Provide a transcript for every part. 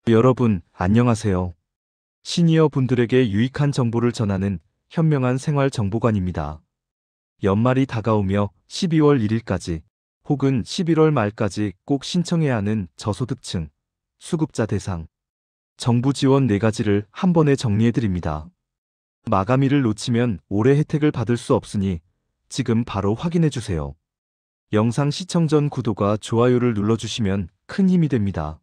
여러분, 안녕하세요. 시니어 분들에게 유익한 정보를 전하는 현명한 생활정보관입니다. 연말이 다가오며 12월 1일까지 혹은 11월 말까지 꼭 신청해야 하는 저소득층, 수급자 대상, 정부 지원 4가지를 한 번에 정리해드립니다. 마감일을 놓치면 올해 혜택을 받을 수 없으니 지금 바로 확인해주세요. 영상 시청 전 구독과 좋아요를 눌러주시면 큰 힘이 됩니다.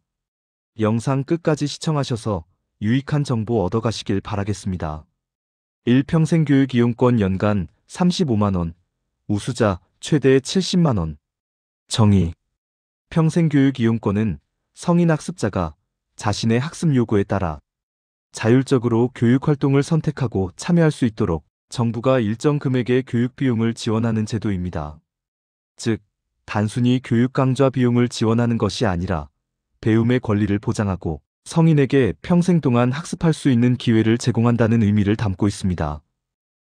영상 끝까지 시청하셔서 유익한 정보 얻어가시길 바라겠습니다. 1평생교육이용권 연간 35만원, 우수자 최대 70만원. 정의. 평생교육이용권은 성인 학습자가 자신의 학습 요구에 따라 자율적으로 교육활동을 선택하고 참여할 수 있도록 정부가 일정 금액의 교육비용을 지원하는 제도입니다. 즉, 단순히 교육 강좌 비용을 지원하는 것이 아니라 배움의 권리를 보장하고 성인에게 평생 동안 학습할 수 있는 기회를 제공한다는 의미를 담고 있습니다.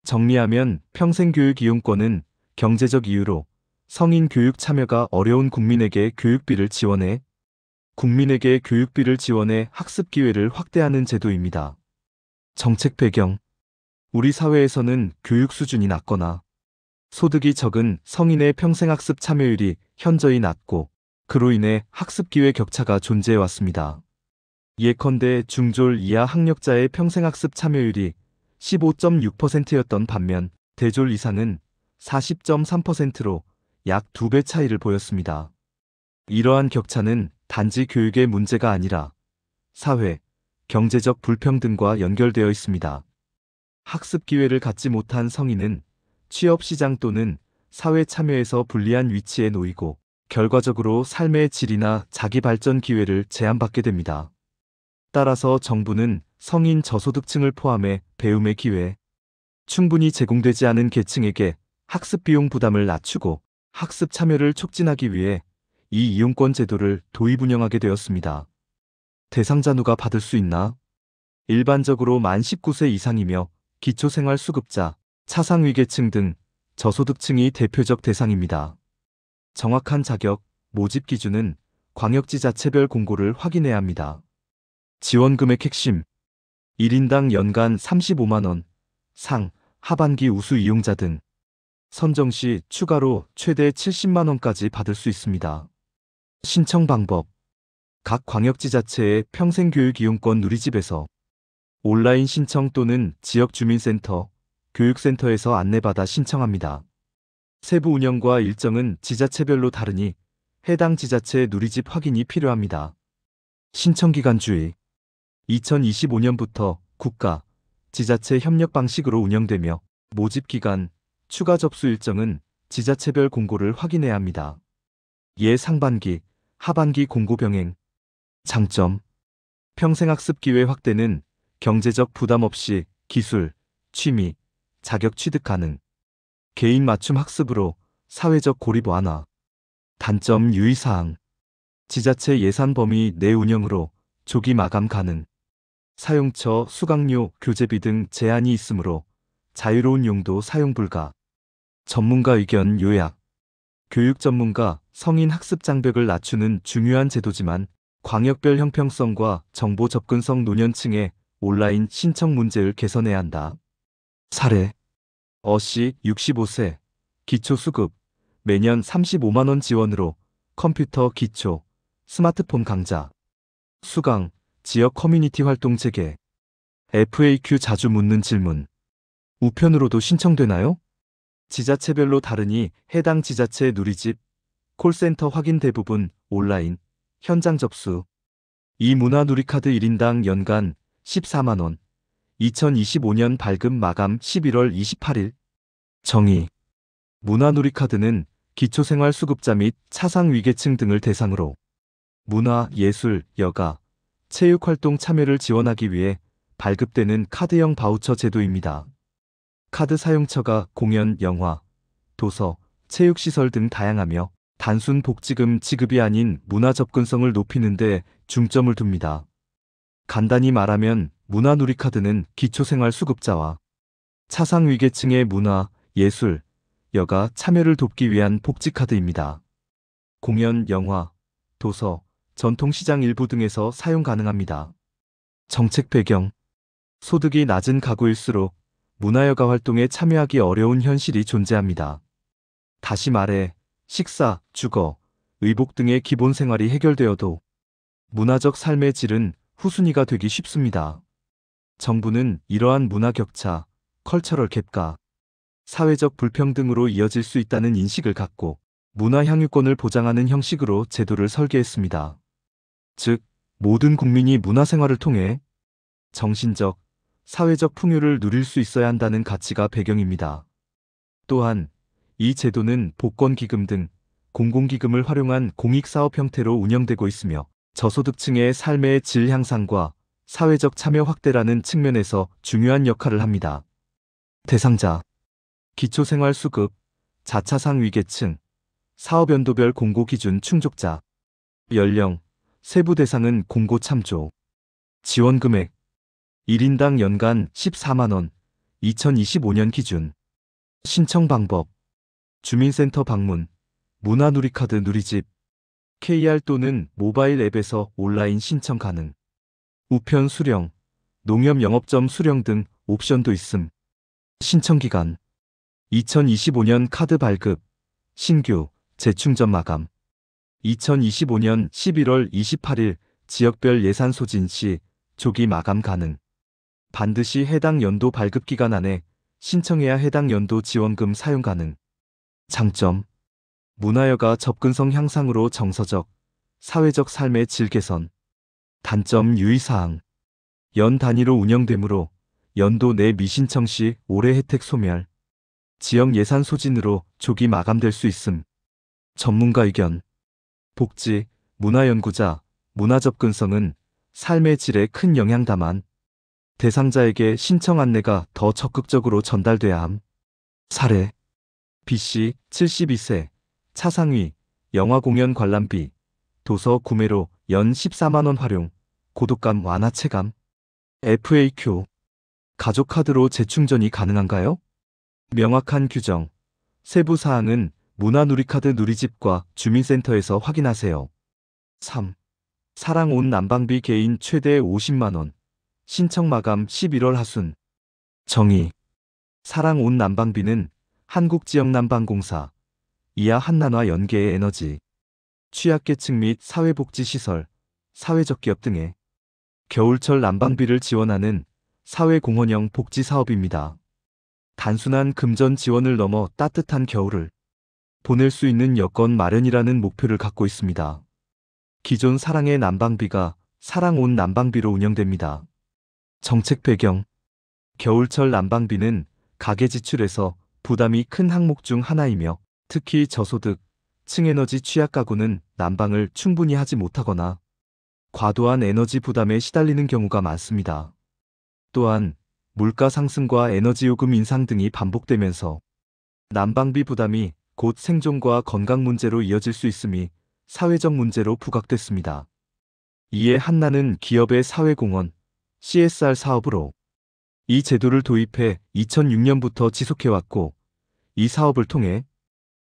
정리하면 평생교육이용권은 경제적 이유로 성인 교육 참여가 어려운 국민에게 교육비를 지원해 학습 기회를 확대하는 제도입니다. 정책 배경. 우리 사회에서는 교육 수준이 낮거나 소득이 적은 성인의 평생학습 참여율이 현저히 낮고 그로 인해 학습 기회 격차가 존재해 왔습니다. 예컨대 중졸 이하 학력자의 평생학습 참여율이 15.6%였던 반면 대졸 이상은 40.3%로 약 2배 차이를 보였습니다. 이러한 격차는 단지 교육의 문제가 아니라 사회, 경제적 불평등과 연결되어 있습니다. 학습 기회를 갖지 못한 성인은 취업시장 또는 사회 참여에서 불리한 위치에 놓이고 결과적으로 삶의 질이나 자기 발전 기회를 제한받게 됩니다. 따라서 정부는 성인 저소득층을 포함해 배움의 기회, 충분히 제공되지 않은 계층에게 학습 비용 부담을 낮추고 학습 참여를 촉진하기 위해 이 이용권 제도를 도입 운영하게 되었습니다. 대상자 누가 받을 수 있나? 일반적으로 만 19세 이상이며 기초생활수급자, 차상위계층 등 저소득층이 대표적 대상입니다. 정확한 자격, 모집 기준은 광역지자체별 공고를 확인해야 합니다. 지원금액 핵심. 1인당 연간 35만원, 상, 하반기 우수 이용자 등 선정 시 추가로 최대 70만원까지 받을 수 있습니다. 신청 방법. 각 광역지자체의 평생교육이용권 누리집에서 온라인 신청 또는 지역주민센터, 교육센터에서 안내받아 신청합니다. 세부 운영과 일정은 지자체별로 다르니 해당 지자체 누리집 확인이 필요합니다. 신청기간 주의. 2025년부터 국가, 지자체 협력 방식으로 운영되며 모집기간, 추가 접수 일정은 지자체별 공고를 확인해야 합니다. 상반기, 하반기 공고 병행. 장점. 평생학습 기회 확대는 경제적 부담 없이 기술, 취미, 자격 취득 가능. 개인 맞춤 학습으로 사회적 고립 완화. 단점 유의사항. 지자체 예산 범위 내 운영으로 조기 마감 가능. 사용처, 수강료, 교재비 등 제한이 있으므로 자유로운 용도 사용 불가. 전문가 의견 요약. 교육 전문가, 성인 학습 장벽을 낮추는 중요한 제도지만 광역별 형평성과 정보 접근성 노년층의 온라인 신청 문제를 개선해야 한다. 사례. 어씨 65세, 기초수급, 매년 35만원 지원으로 컴퓨터 기초, 스마트폰 강좌, 수강, 지역 커뮤니티 활동 재개, FAQ 자주 묻는 질문. 우편으로도 신청되나요? 지자체별로 다르니 해당 지자체 누리집, 콜센터 확인 대부분 온라인, 현장 접수. 이 문화누리카드 1인당 연간 14만원, 2025년 발급 마감 11월 28일. 정의. 문화누리카드는 기초생활수급자 및 차상위계층 등을 대상으로 문화, 예술, 여가, 체육활동 참여를 지원하기 위해 발급되는 카드형 바우처 제도입니다. 카드 사용처가 공연, 영화, 도서, 체육시설 등 다양하며 단순 복지금 지급이 아닌 문화 접근성을 높이는 데 중점을 둡니다. 간단히 말하면 문화누리카드는 기초생활수급자와 차상위계층의 문화, 예술, 여가 참여를 돕기 위한 복지카드입니다. 공연, 영화, 도서, 전통시장 일부 등에서 사용 가능합니다. 정책 배경. 소득이 낮은 가구일수록 문화여가 활동에 참여하기 어려운 현실이 존재합니다. 다시 말해 식사, 주거, 의복 등의 기본 생활이 해결되어도 문화적 삶의 질은 후순위가 되기 쉽습니다. 정부는 이러한 문화 격차, 컬처럴 갭과 사회적 불평등으로 이어질 수 있다는 인식을 갖고 문화 향유권을 보장하는 형식으로 제도를 설계했습니다. 즉, 모든 국민이 문화생활을 통해 정신적, 사회적 풍요를 누릴 수 있어야 한다는 가치가 배경입니다. 또한 이 제도는 복권기금 등 공공기금을 활용한 공익사업 형태로 운영되고 있으며 저소득층의 삶의 질 향상과 사회적 참여 확대라는 측면에서 중요한 역할을 합니다. 대상자, 기초생활수급, 자차상 위계층, 사업연도별 공고기준 충족자, 연령, 세부 대상은 공고 참조, 지원금액, 1인당 연간 14만원, 2025년 기준, 신청 방법, 주민센터 방문, 문화누리카드 누리집, KR 또는 모바일 앱에서 온라인 신청 가능, 우편 수령, 농협 영업점 수령 등 옵션도 있음. 신청기간, 2025년 카드 발급, 신규, 재충전 마감, 2025년 11월 28일 지역별 예산 소진 시 조기 마감 가능. 반드시 해당 연도 발급 기간 안에 신청해야 해당 연도 지원금 사용 가능. 장점, 문화여가 접근성 향상으로 정서적, 사회적 삶의 질 개선. 단점 유의사항, 연 단위로 운영되므로 연도 내 미신청 시 올해 혜택 소멸, 지역 예산 소진으로 조기 마감될 수 있음. 전문가 의견, 복지, 문화연구자, 문화접근성은 삶의 질에 큰 영향 다만 대상자에게 신청 안내가 더 적극적으로 전달돼야 함. 사례, B씨 72세, 차상위, 영화공연 관람비, 도서 구매로 연 14만원 활용, 고독감 완화 체감. FAQ, 가족카드로 재충전이 가능한가요? 명확한 규정, 세부 사항은 문화누리카드 누리집과 주민센터에서 확인하세요. 3. 사랑 온 난방비 개인 최대 50만원, 신청 마감 11월 하순. 정의, 사랑 온 난방비는 한국지역난방공사, 이하 한난화 연계의 에너지, 취약계층 및 사회복지시설, 사회적 기업 등의 겨울철 난방비를 지원하는 사회공헌형 복지사업입니다. 단순한 금전 지원을 넘어 따뜻한 겨울을 보낼 수 있는 여건 마련이라는 목표를 갖고 있습니다. 기존 사랑의 난방비가 사랑 온 난방비로 운영됩니다. 정책 배경, 겨울철 난방비는 가계 지출에서 부담이 큰 항목 중 하나이며 특히 저소득, 층에너지 취약 가구는 난방을 충분히 하지 못하거나 과도한 에너지 부담에 시달리는 경우가 많습니다. 또한 물가 상승과 에너지 요금 인상 등이 반복되면서 난방비 부담이 곧 생존과 건강 문제로 이어질 수 있음이 사회적 문제로 부각됐습니다. 이에 한나는 기업의 사회공헌, CSR 사업으로 이 제도를 도입해 2006년부터 지속해왔고 이 사업을 통해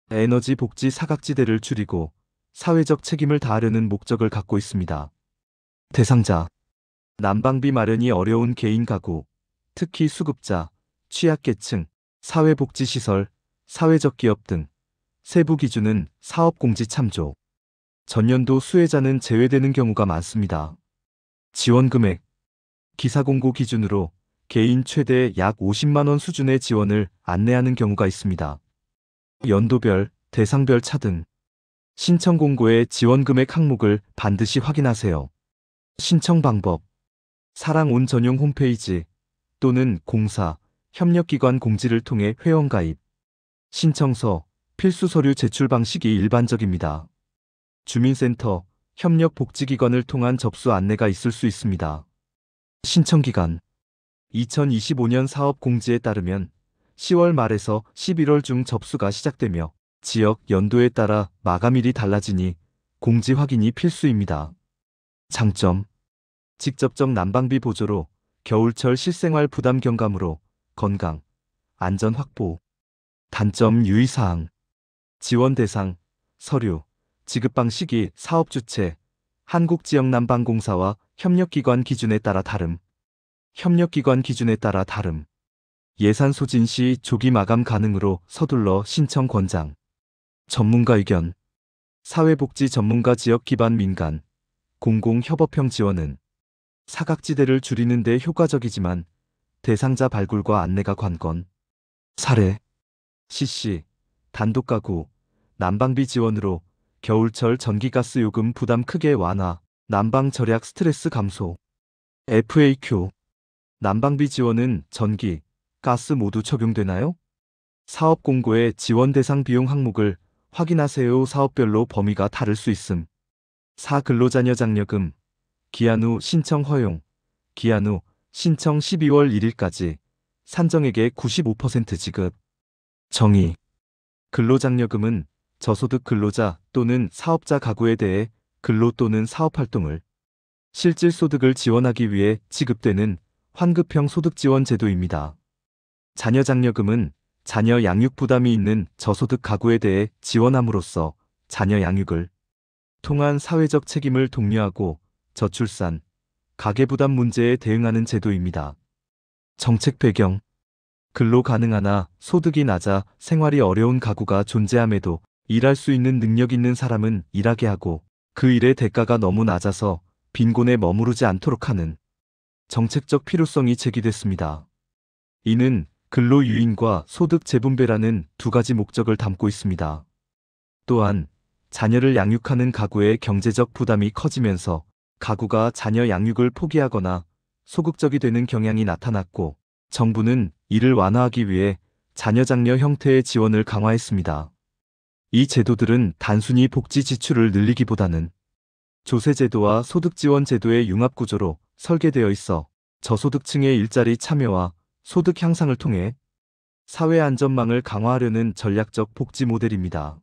에너지 복지 사각지대를 줄이고 사회적 책임을 다하려는 목적을 갖고 있습니다. 대상자, 난방비 마련이 어려운 개인 가구, 특히 수급자, 취약계층, 사회복지시설, 사회적 기업 등 세부 기준은 사업공지 참조. 전년도 수혜자는 제외되는 경우가 많습니다. 지원 금액, 기사공고 기준으로 개인 최대 약 50만원 수준의 지원을 안내하는 경우가 있습니다. 연도별, 대상별 차등. 신청 공고의 지원 금액 항목을 반드시 확인하세요. 신청 방법, 사랑 온 전용 홈페이지 또는 공사, 협력기관 공지를 통해 회원가입, 신청서, 필수 서류 제출 방식이 일반적입니다. 주민센터, 협력복지기관을 통한 접수 안내가 있을 수 있습니다. 신청기간, 2025년 사업 공지에 따르면 10월 말에서 11월 중 접수가 시작되며 지역, 연도에 따라 마감일이 달라지니 공지 확인이 필수입니다. 장점, 직접적 난방비 보조로 겨울철 실생활 부담 경감으로 건강, 안전 확보. 단점 유의사항, 지원 대상, 서류, 지급 방식이 사업 주체, 한국지역난방공사와 협력기관 기준에 따라 다름. 협력기관 기준에 따라 다름. 예산 소진 시 조기 마감 가능으로 서둘러 신청 권장. 전문가 의견. 사회복지 전문가 지역 기반 민간, 공공 협업형 지원은 사각지대를 줄이는 데 효과적이지만 대상자 발굴과 안내가 관건. 사례. CC, 단독가구, 난방비 지원으로 겨울철 전기가스 요금 부담 크게 완화, 난방 절약 스트레스 감소. FAQ. 난방비 지원은 전기, 가스 모두 적용되나요? 사업 공고의 지원 대상 비용 항목을 확인하세요. 사업별로 범위가 다를 수 있음. 4. 근로자녀 장려금. 기한 후 신청 허용. 기한 후 신청 12월 1일까지. 산정액의 95% 지급. 정의. 근로장려금은 저소득 근로자 또는 사업자 가구에 대해 근로 또는 사업활동을 실질 소득을 지원하기 위해 지급되는 환급형 소득지원 제도입니다. 자녀장려금은 자녀 양육 부담이 있는 저소득 가구에 대해 지원함으로써 자녀 양육을 통한 사회적 책임을 독려하고 저출산, 가계부담 문제에 대응하는 제도입니다. 정책 배경. 근로 가능하나 소득이 낮아 생활이 어려운 가구가 존재함에도 일할 수 있는 능력 있는 사람은 일하게 하고 그 일의 대가가 너무 낮아서 빈곤에 머무르지 않도록 하는 정책적 필요성이 제기됐습니다. 이는 근로 유인과 소득 재분배라는 두 가지 목적을 담고 있습니다. 또한 자녀를 양육하는 가구의 경제적 부담이 커지면서 가구가 자녀 양육을 포기하거나 소극적이 되는 경향이 나타났고 정부는 이를 완화하기 위해 자녀장려 형태의 지원을 강화했습니다. 이 제도들은 단순히 복지 지출을 늘리기보다는 조세제도와 소득지원제도의 융합구조로 설계되어 있어 저소득층의 일자리 참여와 소득 향상을 통해 사회 안전망을 강화하려는 전략적 복지 모델입니다.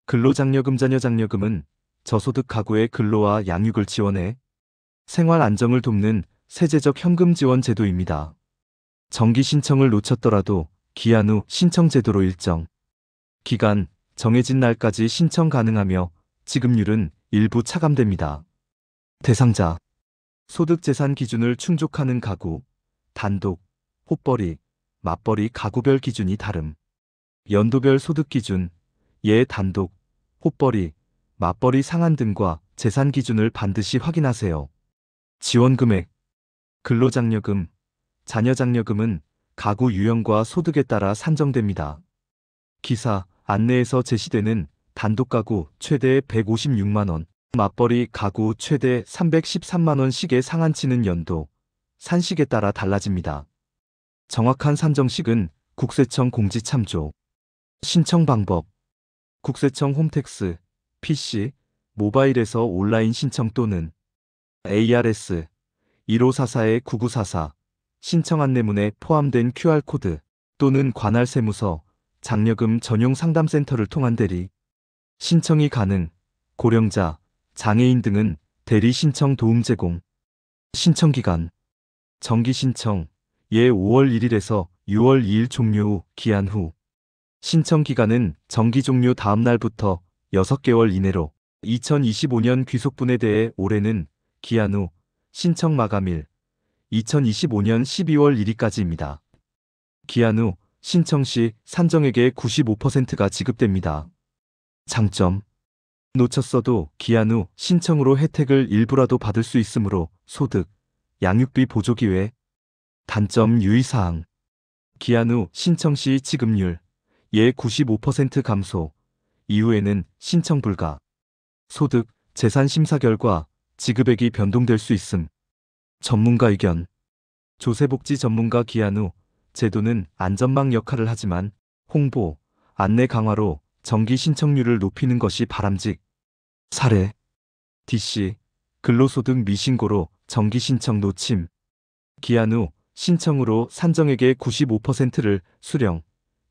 근로장려금. 자녀장려금은 저소득 가구의 근로와 양육을 지원해 생활 안정을 돕는 세제적 현금 지원 제도입니다. 정기 신청을 놓쳤더라도 기한 후 신청 제도로 일정 기간 정해진 날까지 신청 가능하며 지급률은 일부 차감됩니다. 대상자. 소득 재산 기준을 충족하는 가구, 단독, 호벌이, 맞벌이 가구별 기준이 다름. 연도별 소득 기준, 예 단독, 호벌이, 맞벌이 상한 등과 재산 기준을 반드시 확인하세요. 지원 금액. 근로장려금, 자녀장려금은 가구 유형과 소득에 따라 산정됩니다. 기사, 안내에서 제시되는 단독가구 최대 156만원, 맞벌이 가구 최대 313만원씩의 상한치는 연도, 산식에 따라 달라집니다. 정확한 산정식은 국세청 공지참조. 신청 방법. 국세청 홈택스, PC, 모바일에서 온라인 신청 또는 ARS 1544-9944 신청 안내문에 포함된 QR코드 또는 관할 세무서, 장려금 전용 상담센터를 통한 대리 신청이 가능. 고령자, 장애인 등은 대리 신청 도움 제공. 신청 기간. 정기 신청 예 5월 1일에서 6월 2일 종료 후 기한 후. 신청 기간은 정기 종료 다음 날부터 6개월 이내로 2025년 귀속분에 대해 올해는 기한 후 신청 마감일 2025년 12월 1일까지입니다. 기한 후 신청 시 산정액의 95%가 지급됩니다. 장점. 놓쳤어도 기한 후 신청으로 혜택을 일부라도 받을 수 있으므로 소득, 양육비 보조 기회. 단점. 유의사항. 기한 후 신청 시 지급률 예 95% 감소. 이후에는 신청 불가. 소득, 재산 심사 결과 지급액이 변동될 수 있음. 전문가 의견. 조세복지 전문가. 기한 후 제도는 안전망 역할을 하지만 홍보, 안내 강화로 정기 신청률을 높이는 것이 바람직. 사례. DC, 근로소득 미신고로 정기 신청 놓침. 기한 후 신청으로 산정액의 95%를 수령.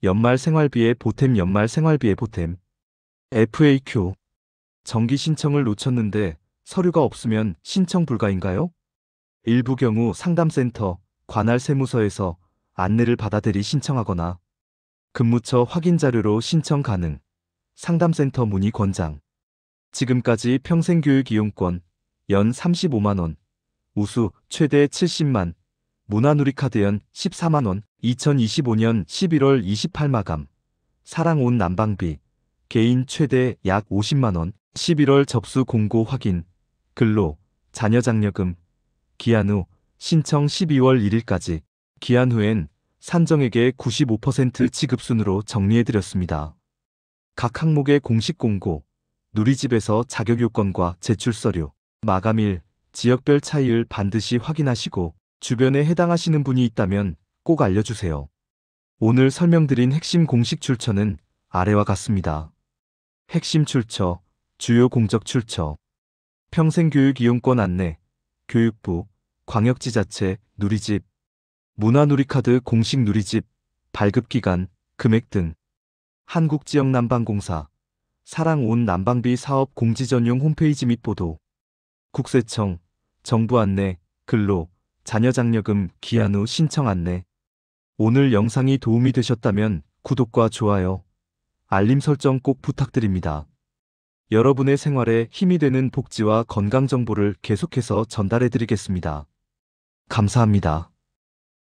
연말 생활비에 보탬. 연말 생활비에 보탬. FAQ. 정기 신청을 놓쳤는데 서류가 없으면 신청 불가인가요? 일부 경우 상담센터, 관할 세무서에서 안내를 받아 대리 신청하거나 근무처 확인 자료로 신청 가능. 상담센터 문의 권장. 지금까지 평생교육 이용권 연 35만원, 우수 최대 70만, 문화누리카드 연 14만원, 2025년 11월 28 마감, 사랑 온 난방비, 개인 최대 약 50만원, 11월 접수 공고 확인, 근로, 자녀장려금, 기한 후, 신청 12월 1일까지, 기한 후엔 산정액의 95% 지급순으로 정리해드렸습니다. 각 항목의 공식 공고, 누리집에서 자격요건과 제출서류, 마감일, 지역별 차이를 반드시 확인하시고 주변에 해당하시는 분이 있다면 꼭 알려주세요. 오늘 설명드린 핵심 공식 출처는 아래와 같습니다. 핵심 출처, 주요 공적 출처, 평생교육이용권 안내, 교육부, 광역지자체, 누리집, 문화누리카드 공식 누리집, 발급기간, 금액 등, 한국지역난방공사, 사랑 온 난방비 사업 공지 전용 홈페이지 및 보도, 국세청, 정부 안내, 근로, 자녀장려금 기한 후 신청 안내. 오늘 영상이 도움이 되셨다면 구독과 좋아요, 알림 설정 꼭 부탁드립니다. 여러분의 생활에 힘이 되는 복지와 건강 정보를 계속해서 전달해 드리겠습니다. 감사합니다.